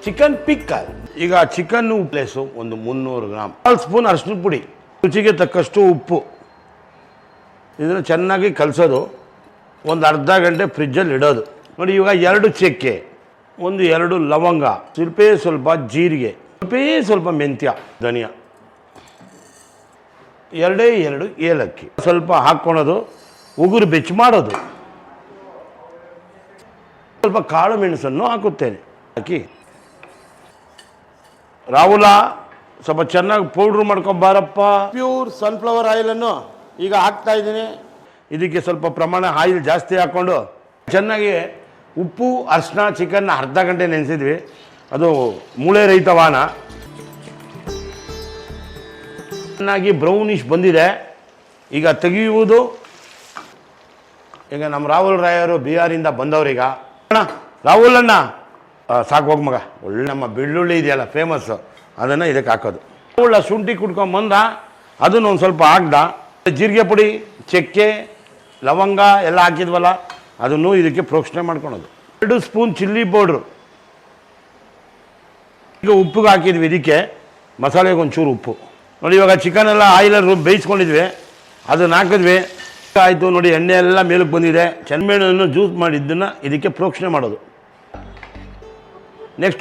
Chicken pickle. ಈಗ chicken place ಒಂದು 300 gram, 1 spoon ಅರಿಶಿನ ಪುಡಿ, ರುಚಿಗೆ ತಕ್ಕಷ್ಟು ಉಪ್ಪು. ಇದನ್ನು ಚೆನ್ನಾಗಿ ಕಲಸೋದು, ಒಂದು ಅರ್ಧ ಗಂಟೆ ಫ್ರಿಜ್ಜಲ್ಲಿ ಇಡೋದು. ನೋಡಿ, ಇವಾಗ 2 ಚಕ್ಕೆ, 2 ಲವಂಗ, ಸ್ವಲ್ಪ ಜೀರಿಗೆ, ಸ್ವಲ್ಪ ಮೆಂತ್ಯ, ಧನಿಯಾ, 2 ಏಲಕ್ಕಿ ಸ್ವಲ್ಪ ಹಾಕ್ಕೊಳೋದು, ಉಗುರು ಬೆಚ್ಚ ಮಾಡೋದು. ಸ್ವಲ್ಪ ಕಾಳು ಮೆಣಸನ್ನು ಹಾಕುತ್ತೇನೆ. ಹಾಕಿ ರಾಹುಲ ಸ್ವಲ್ಪ ಚೆನ್ನಾಗಿ ಪೌಡ್ರ್ ಮಾಡ್ಕೊಂಬಾರಪ್ಪ. ಪ್ಯೂರ್ ಸನ್ಫ್ಲವರ್ ಆಯಿಲನ್ನು ಈಗ ಹಾಕ್ತಾ ಇದ್ದೀನಿ. ಇದಕ್ಕೆ ಸ್ವಲ್ಪ ಪ್ರಮಾಣ ಆಯಿಲ್ ಜಾಸ್ತಿ ಹಾಕ್ಕೊಂಡು ಚೆನ್ನಾಗಿ ಉಪ್ಪು ಅರಿಶಿನ ಚಿಕನ್ನ ಅರ್ಧ ಗಂಟೆ ನೆನೆಸಿದ್ವಿ. ಅದು ಮೂಳೆ ರಹಿತವಾನ ಚೆನ್ನಾಗಿ ಬ್ರೌನಿಷ್ ಬಂದಿದೆ. ಈಗ ತೆಗೆಯುವುದು. ಈಗ ನಮ್ಮ ರಾಹುಲ್ ರಾಯರು ಬಿಹಾರಿಂದ ಬಂದವ್ರೀಗ. ರಾಹುಲ್ ಅಣ್ಣ ಸಾಕು ಹೋಗಿ ಮಗ, ಒಳ್ಳೆ ನಮ್ಮ ಬೆಳ್ಳುಳ್ಳಿ ಇದೆಯಲ್ಲ ಫೇಮಸ್ಸು, ಅದನ್ನು ಇದಕ್ಕೆ ಹಾಕೋದು. ಒಳ್ಳೆ ಶುಂಠಿ ಕುಟ್ಕೊಂಬಂದ, ಅದನ್ನು ಒಂದು ಸ್ವಲ್ಪ ಹಾಕ್ದ. ಜೀರಿಗೆ ಪುಡಿ, ಚಕ್ಕೆ, ಲವಂಗ ಎಲ್ಲ ಹಾಕಿದ್ವಲ್ಲ, ಅದನ್ನು ಇದಕ್ಕೆ ಪ್ರೋಕ್ಷಣೆ ಮಾಡ್ಕೊಳೋದು. 2 ಸ್ಪೂನ್ ಚಿಲ್ಲಿ ಪೌಡ್ರು. ಈಗ ಉಪ್ಪಿಗೆ ಹಾಕಿದ್ವಿ, ಇದಕ್ಕೆ ಮಸಾಲೆಗೆ ಒಂಚೂರು ಉಪ್ಪು. ನೋಡಿ, ಇವಾಗ ಚಿಕನ್ ಎಲ್ಲ ಆಯಿಲಲ್ಲಿ ಬೇಯಿಸ್ಕೊಂಡಿದ್ವಿ, ಅದನ್ನು ಹಾಕಿದ್ವಿ. ಆಯಿತು ನೋಡಿ, ಎಣ್ಣೆ ಎಲ್ಲ ಮೇಲಕ್ಕೆ ಬಂದಿದೆ. ಚೆನ್ಮೆಣ್ಣನ್ನು ಜ್ಯೂಸ್ ಮಾಡಿದ್ದನ್ನು ಇದಕ್ಕೆ ಪ್ರೋಕ್ಷಣೆ ಮಾಡೋದು.